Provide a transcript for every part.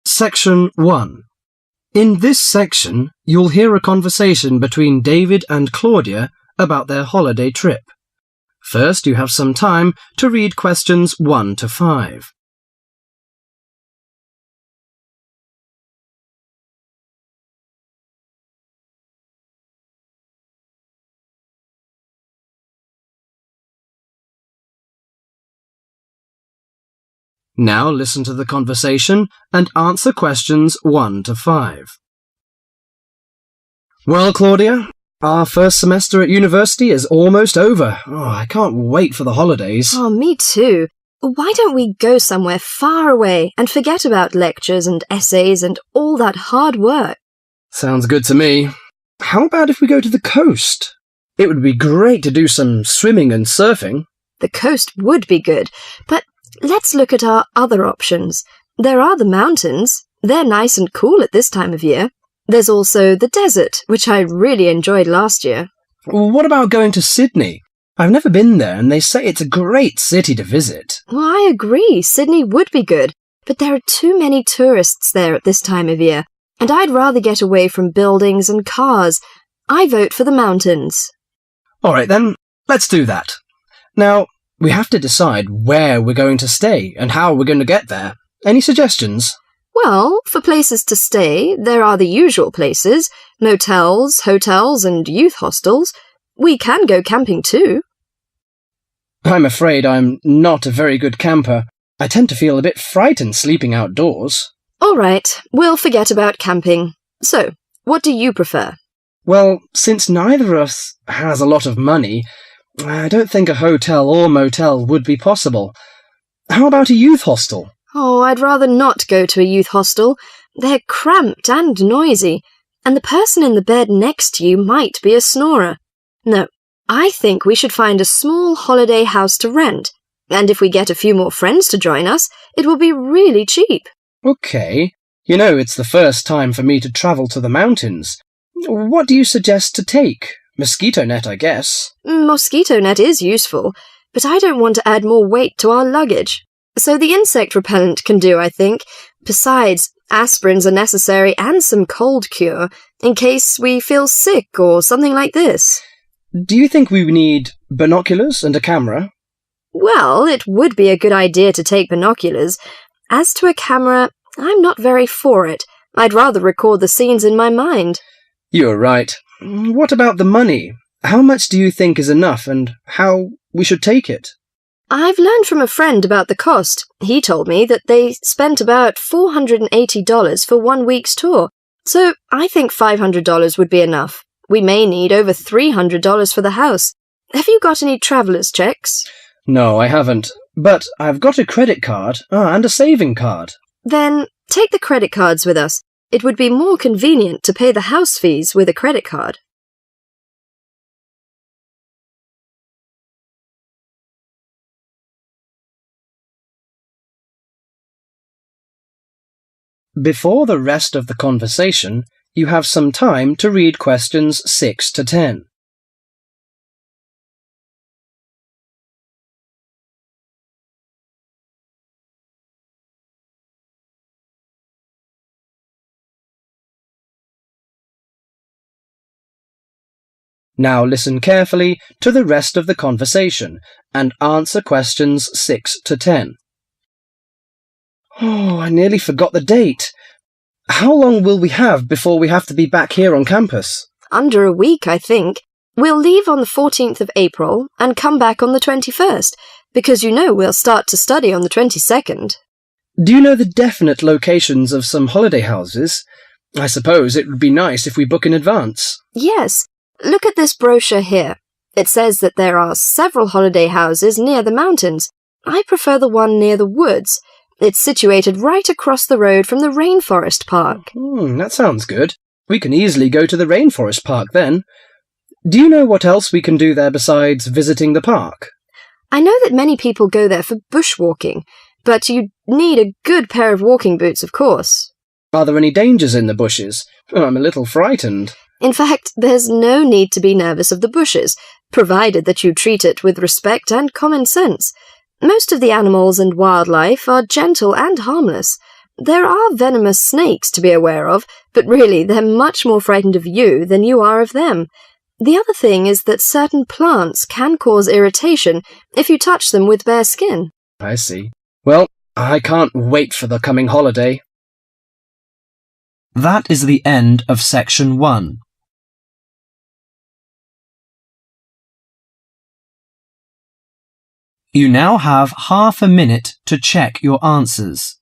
Section 1. In this section, you'll hear a conversation between David and Claudia about their holiday trip. First, you have some time to read questions 1 to 5. Now listen to the conversation and answer questions 1 to 5. Well, Claudia, our first semester at university is almost over. I can't wait for the holidays. Oh, me too. Why don't we go somewhere far away and forget about lectures and essays and all that hard work? Sounds good to me. How about if we go to the coast? It would be great to do some swimming and surfing. The coast would be good, but let's look at our other options. There are the mountains. They're nice and cool at this time of year. There's also the desert, which I really enjoyed last year. What about going to Sydney? I've never been there, and they say it's a great city to visit. Well, I agree. Sydney would be good, but there are too many tourists there at this time of year, and I'd rather get away from buildings and cars. I vote for the mountains. All right, then, let's do that. Now, we have to decide where we're going to stay and how we're going to get there. Any suggestions? Well, for places to stay, there are the usual places, motels, hotels, and youth hostels. We can go camping too. I'm afraid I'm not a very good camper. I tend to feel a bit frightened sleeping outdoors. All right, we'll forget about camping. So, what do you prefer? Well, since neither of us has a lot of money, I don't think a hotel or motel would be possible. How about a youth hostel? Oh, I'd rather not go to a youth hostel. They're cramped and noisy, and the person in the bed next to you might be a snorer. No, I think we should find a small holiday house to rent, and if we get a few more friends to join us, it will be really cheap. Okay. You know, it's the first time for me to travel to the mountains. What do you suggest to take? Mosquito net, I guess. Mosquito net is useful, but I don't want to add more weight to our luggage. So the insect repellent can do, I think. Besides, aspirins are necessary and some cold cure, in case we feel sick or something like this. Do you think we need binoculars and a camera? Well, it would be a good idea to take binoculars. As to a camera, I'm not very for it. I'd rather record the scenes in my mind. You're right. What about the money? How much do you think is enough, and how we should take it? I've learned from a friend about the cost. He told me that they spent about $480 for 1 week's tour, so I think $500 would be enough. We may need over $300 for the house. Have you got any traveller's checks? No, I haven't, but I've got a credit card and a saving card. Then take the credit cards with us. It would be more convenient to pay the house fees with a credit card. Before the rest of the conversation, you have some time to read questions 6 to 10. Now listen carefully to the rest of the conversation and answer questions 6 to 10. Oh, I nearly forgot the date. How long will we have before we have to be back here on campus? Under a week, I think. We'll leave on the 14th of April and come back on the 21st, because you know we'll start to study on the 22nd. Do you know the definite locations of some holiday houses? I suppose it would be nice if we book in advance. Yes. Look at this brochure here. It says that there are several holiday houses near the mountains. I prefer the one near the woods. It's situated right across the road from the rainforest park. That sounds good. We can easily go to the rainforest park then. Do you know what else we can do there besides visiting the park? I know that many people go there for bushwalking, but you need a good pair of walking boots, of course. Are there any dangers in the bushes? I'm a little frightened. In fact, there's no need to be nervous of the bushes, provided that you treat it with respect and common sense. Most of the animals and wildlife are gentle and harmless. There are venomous snakes to be aware of, but really they're much more frightened of you than you are of them. The other thing is that certain plants can cause irritation if you touch them with bare skin. I see. Well, I can't wait for the coming holiday. That is the end of section 1. You now have half a minute to check your answers.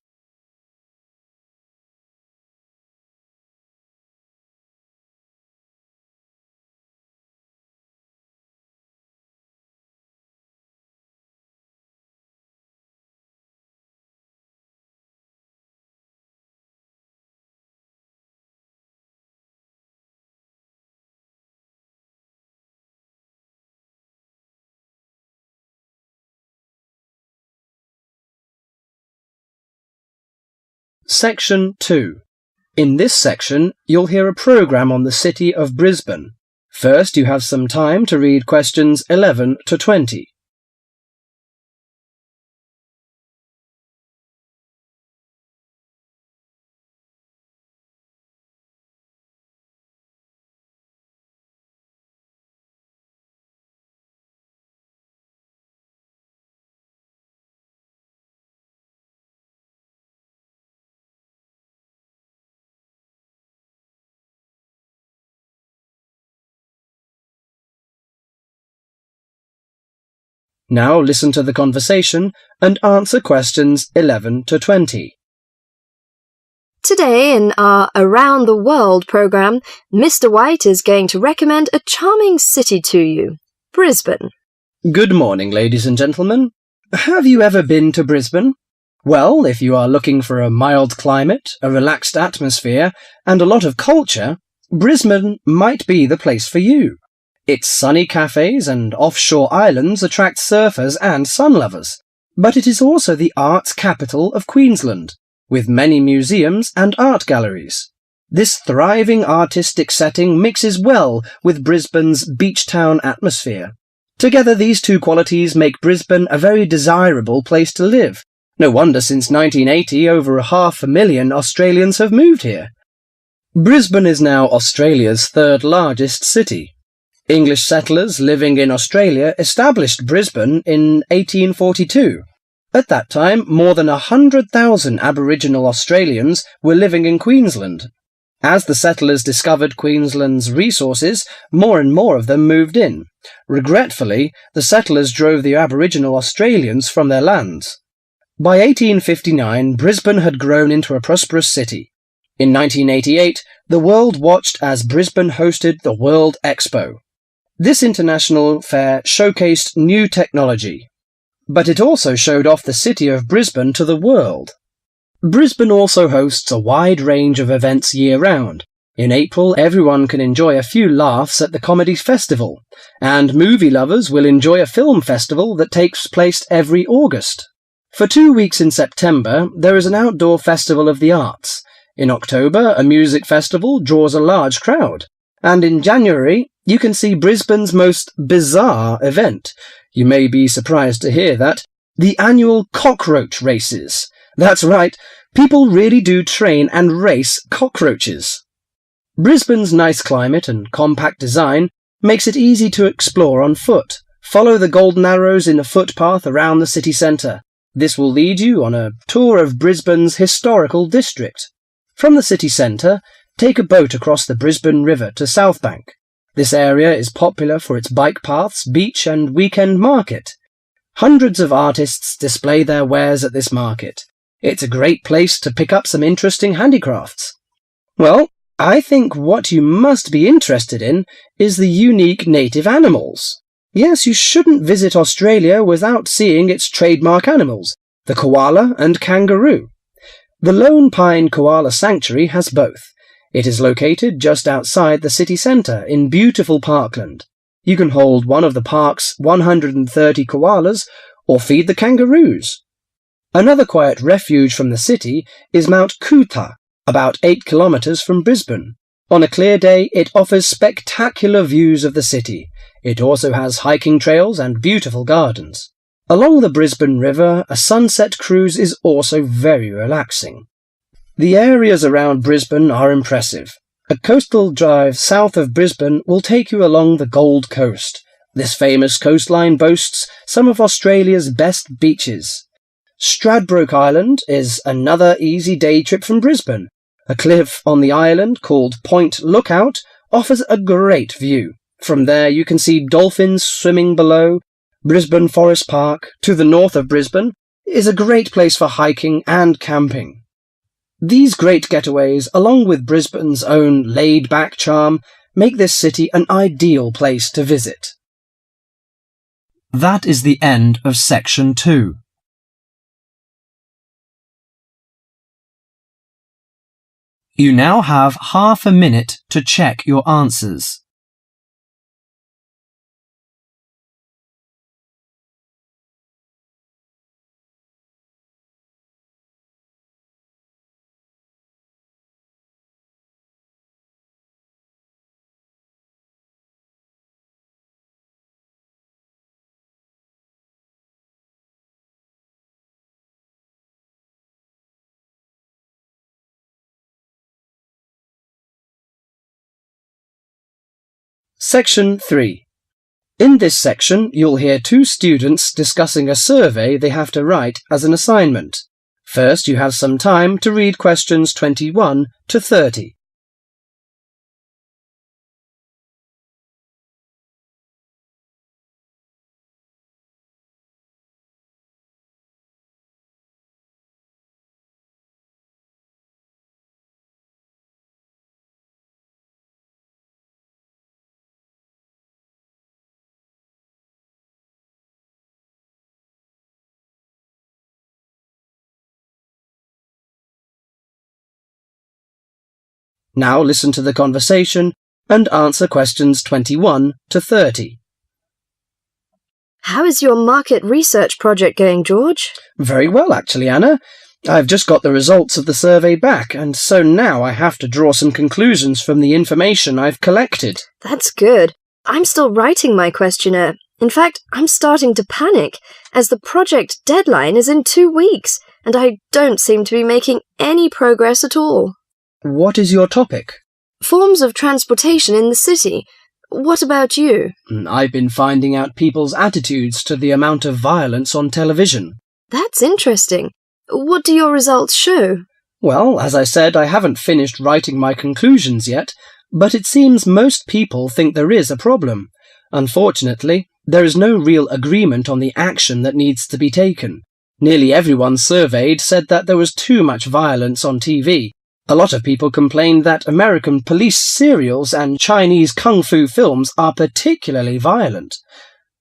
Section 2. In this section, you'll hear a programme on the city of Brisbane. First, you have some time to read questions 11 to 20. Now listen to the conversation and answer questions 11 to 20. Today in our Around the World programme, Mr. White is going to recommend a charming city to you, Brisbane. Good morning, ladies and gentlemen. Have you ever been to Brisbane? Well, if you are looking for a mild climate, a relaxed atmosphere, and a lot of culture, Brisbane might be the place for you. Its sunny cafes and offshore islands attract surfers and sun lovers, but it is also the arts capital of Queensland, with many museums and art galleries. This thriving artistic setting mixes well with Brisbane's beach town atmosphere. Together, these two qualities make Brisbane a very desirable place to live. No wonder since 1980 over 500,000 Australians have moved here. Brisbane is now Australia's third largest city. English settlers living in Australia established Brisbane in 1842. At that time, more than 100,000 Aboriginal Australians were living in Queensland. As the settlers discovered Queensland's resources, more and more of them moved in. Regretfully, the settlers drove the Aboriginal Australians from their lands. By 1859, Brisbane had grown into a prosperous city. In 1988, the world watched as Brisbane hosted the World Expo. This international fair showcased new technology, but it also showed off the city of Brisbane to the world. Brisbane also hosts a wide range of events year-round. In April, everyone can enjoy a few laughs at the Comedy Festival, and movie lovers will enjoy a film festival that takes place every August. For 2 weeks in September, there is an outdoor festival of the arts. In October, a music festival draws a large crowd. And in January, you can see Brisbane's most bizarre event. You may be surprised to hear that. The annual cockroach races. That's right, people really do train and race cockroaches. Brisbane's nice climate and compact design makes it easy to explore on foot. Follow the golden arrows in a footpath around the city centre. This will lead you on a tour of Brisbane's historical district. From the city centre, take a boat across the Brisbane River to South Bank. This area is popular for its bike paths, beach and weekend market. Hundreds of artists display their wares at this market. It's a great place to pick up some interesting handicrafts. Well, I think what you must be interested in is the unique native animals. Yes, you shouldn't visit Australia without seeing its trademark animals, the koala and kangaroo. The Lone Pine Koala Sanctuary has both. It is located just outside the city centre in beautiful parkland. You can hold one of the park's 130 koalas or feed the kangaroos. Another quiet refuge from the city is Mount Coot-tha, about 8 kilometres from Brisbane. On a clear day, it offers spectacular views of the city. It also has hiking trails and beautiful gardens. Along the Brisbane River, a sunset cruise is also very relaxing. The areas around Brisbane are impressive. A coastal drive south of Brisbane will take you along the Gold Coast. This famous coastline boasts some of Australia's best beaches. Stradbroke Island is another easy day trip from Brisbane. A cliff on the island called Point Lookout offers a great view. From there you can see dolphins swimming below. Brisbane Forest Park, to the north of Brisbane, is a great place for hiking and camping. These great getaways, along with Brisbane's own laid-back charm, make this city an ideal place to visit. That is the end of section 2. You now have half a minute to check your answers. Section 3. In this section, you'll hear two students discussing a survey they have to write as an assignment. First, you have some time to read questions 21 to 30. Now listen to the conversation and answer questions 21 to 30. How is your market research project going, George? Very well, actually, Anna. I've just got the results of the survey back, and so now I have to draw some conclusions from the information I've collected. That's good. I'm still writing my questionnaire. In fact, I'm starting to panic, as the project deadline is in 2 weeks, and I don't seem to be making any progress at all. What is your topic? Forms of transportation in the city. What about you? I've been finding out people's attitudes to the amount of violence on television. That's interesting. What do your results show? Well, as I said, I haven't finished writing my conclusions yet, but it seems most people think there is a problem. Unfortunately, there is no real agreement on the action that needs to be taken. Nearly everyone surveyed said that there was too much violence on TV. A lot of people complained that American police serials and Chinese kung fu films are particularly violent.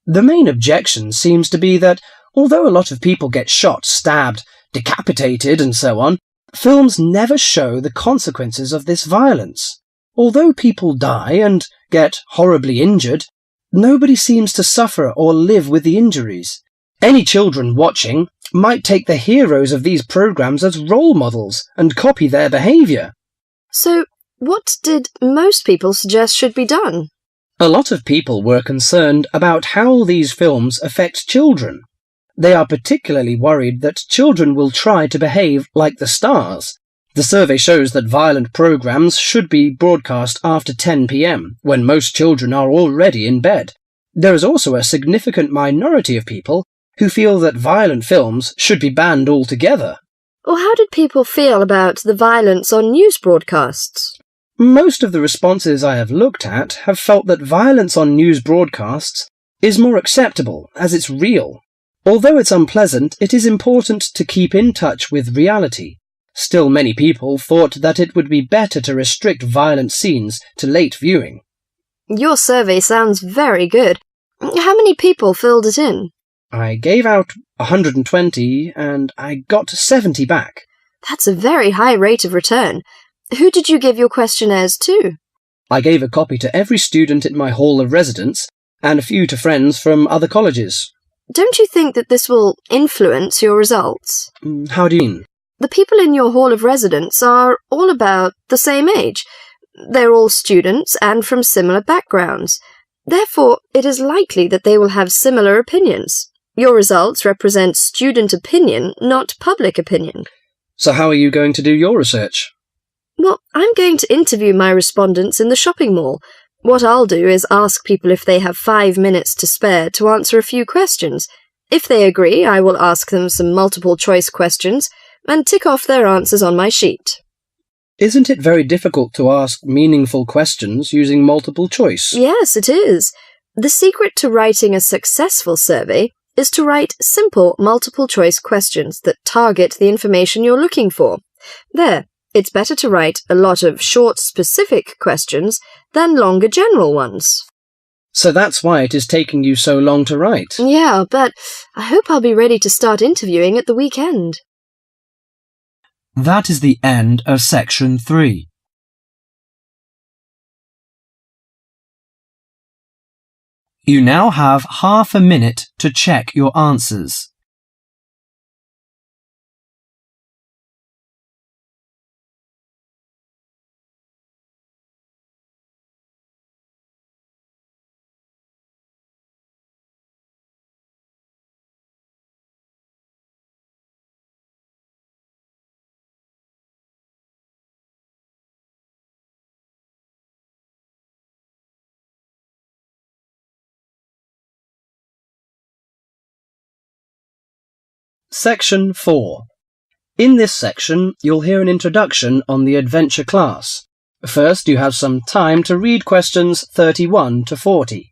The main objection seems to be that, although a lot of people get shot, stabbed, decapitated and so on, films never show the consequences of this violence. Although people die and get horribly injured, nobody seems to suffer or live with the injuries. Any children watching might take the heroes of these programs as role models and copy their behaviour. So, what did most people suggest should be done? A lot of people were concerned about how these films affect children. They are particularly worried that children will try to behave like the stars. The survey shows that violent programs should be broadcast after 10 p.m, when most children are already in bed. There is also a significant minority of people who feel that violent films should be banned altogether. Or how did people feel about the violence on news broadcasts? Most of the responses I have looked at have felt that violence on news broadcasts is more acceptable, as it's real. Although it's unpleasant, it is important to keep in touch with reality. Still, many people thought that it would be better to restrict violent scenes to late viewing. Your survey sounds very good. How many people filled it in? I gave out 120 and I got 70 back. That's a very high rate of return. Who did you give your questionnaires to? I gave a copy to every student in my hall of residence and a few to friends from other colleges. Don't you think that this will influence your results? How do you mean? The people in your hall of residence are all about the same age. They're all students and from similar backgrounds. Therefore, it is likely that they will have similar opinions. Your results represent student opinion, not public opinion. So how are you going to do your research? Well, I'm going to interview my respondents in the shopping mall. What I'll do is ask people if they have 5 minutes to spare to answer a few questions. If they agree, I will ask them some multiple-choice questions and tick off their answers on my sheet. Isn't it very difficult to ask meaningful questions using multiple choice? Yes, it is. The secret to writing a successful survey is to write simple multiple-choice questions that target the information you're looking for. There, it's better to write a lot of short, specific questions than longer general ones. So that's why it is taking you so long to write. Yeah, but I hope I'll be ready to start interviewing at the weekend. That is the end of section 3. You now have half a minute to check your answers. Section 4. In this section, you'll hear an introduction on the adventure class. First, you have some time to read questions 31 to 40.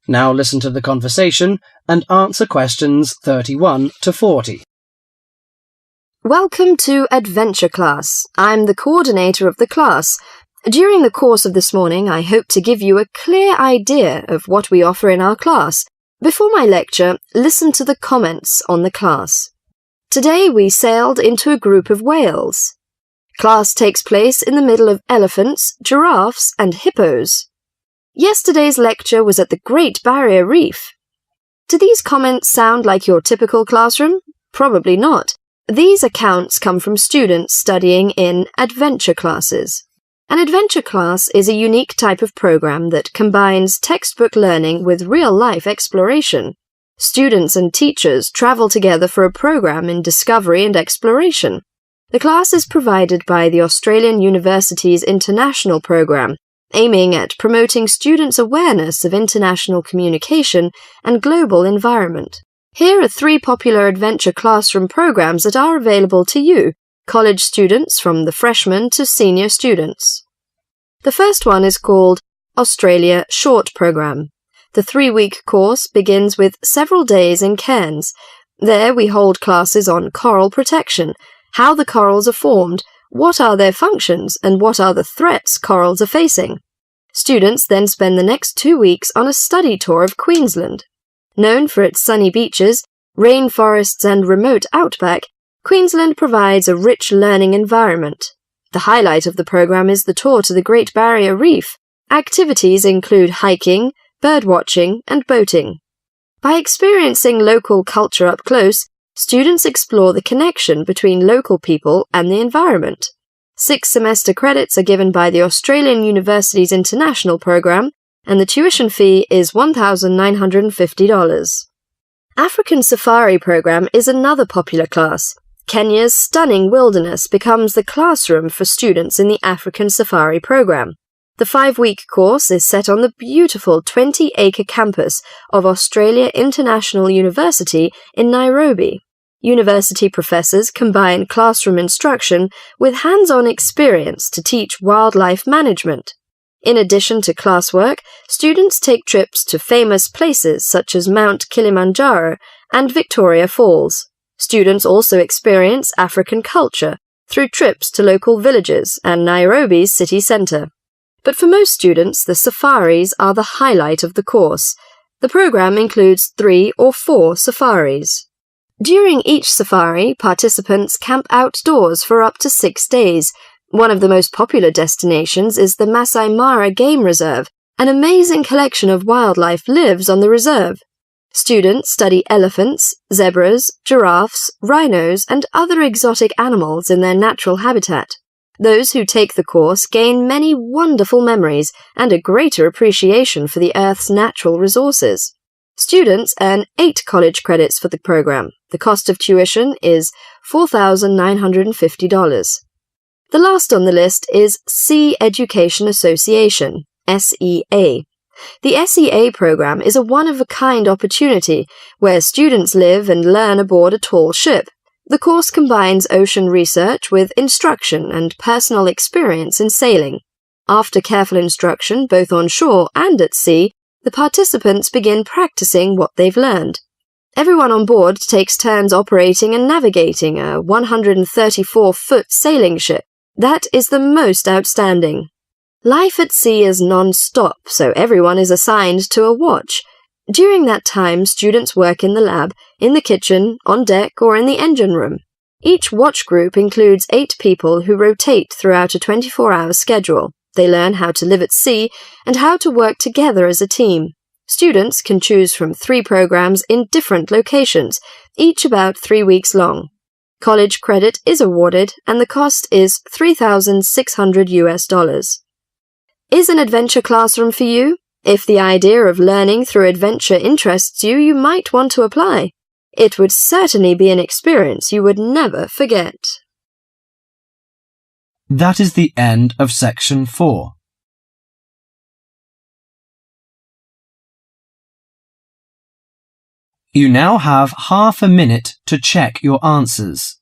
Now listen to the conversation and answer questions 31 to 40. Welcome to Adventure Class. I'm the coordinator of the class. During the course of this morning, I hope to give you a clear idea of what we offer in our class. Before my lecture, listen to the comments on the class. Today we sailed into a group of whales. Class takes place in the middle of elephants, giraffes, and hippos. Yesterday's lecture was at the Great Barrier Reef. Do these comments sound like your typical classroom? Probably not. These accounts come from students studying in adventure classes. An adventure class is a unique type of program that combines textbook learning with real-life exploration. Students and teachers travel together for a program in discovery and exploration. The class is provided by the Australian University's International Program, aiming at promoting students' awareness of international communication and global environment. Here are 3 popular adventure classroom programs that are available to you, college students from the freshman to senior students. The first one is called Australia Short Program. The 3-week course begins with several days in Cairns. There we hold classes on coral protection, how the corals are formed, what are their functions, and what are the threats corals are facing. Students then spend the next 2 weeks on a study tour of Queensland. Known for its sunny beaches, rainforests, and remote outback, Queensland provides a rich learning environment. The highlight of the program is the tour to the Great Barrier Reef. Activities include hiking, birdwatching, and boating. By experiencing local culture up close, students explore the connection between local people and the environment. 6 semester credits are given by the Australian University's International Program, and the tuition fee is $1,950. African Safari Program is another popular class. Kenya's stunning wilderness becomes the classroom for students in the African Safari Program. The 5-week course is set on the beautiful 20-acre campus of Australia International University in Nairobi. University professors combine classroom instruction with hands-on experience to teach wildlife management. In addition to classwork, students take trips to famous places such as Mount Kilimanjaro and Victoria Falls. Students also experience African culture through trips to local villages and Nairobi's city centre. But for most students, the safaris are the highlight of the course. The program includes 3 or 4 safaris. During each safari, participants camp outdoors for up to 6 days. One of the most popular destinations is the Masai Mara Game Reserve. An amazing collection of wildlife lives on the reserve. Students study elephants, zebras, giraffes, rhinos, and other exotic animals in their natural habitat. Those who take the course gain many wonderful memories and a greater appreciation for the Earth's natural resources. Students earn 8 college credits for the program. The cost of tuition is $4,950. The last on the list is Sea Education Association, SEA. The SEA program is a one-of-a-kind opportunity where students live and learn aboard a tall ship. The course combines ocean research with instruction and personal experience in sailing. After careful instruction, both on shore and at sea, the participants begin practicing what they've learned. Everyone on board takes turns operating and navigating a 134-foot sailing ship. That is the most outstanding. Life at sea is non-stop, so everyone is assigned to a watch. During that time, students work in the lab, in the kitchen, on deck, or in the engine room. Each watch group includes 8 people who rotate throughout a 24-hour schedule. They learn how to live at sea and how to work together as a team. Students can choose from 3 programs in different locations, each about 3 weeks long. College credit is awarded, and the cost is $3,600. Is an adventure classroom for you? If the idea of learning through adventure interests you, you might want to apply. It would certainly be an experience you would never forget. That is the end of section 4. You now have half a minute to check your answers.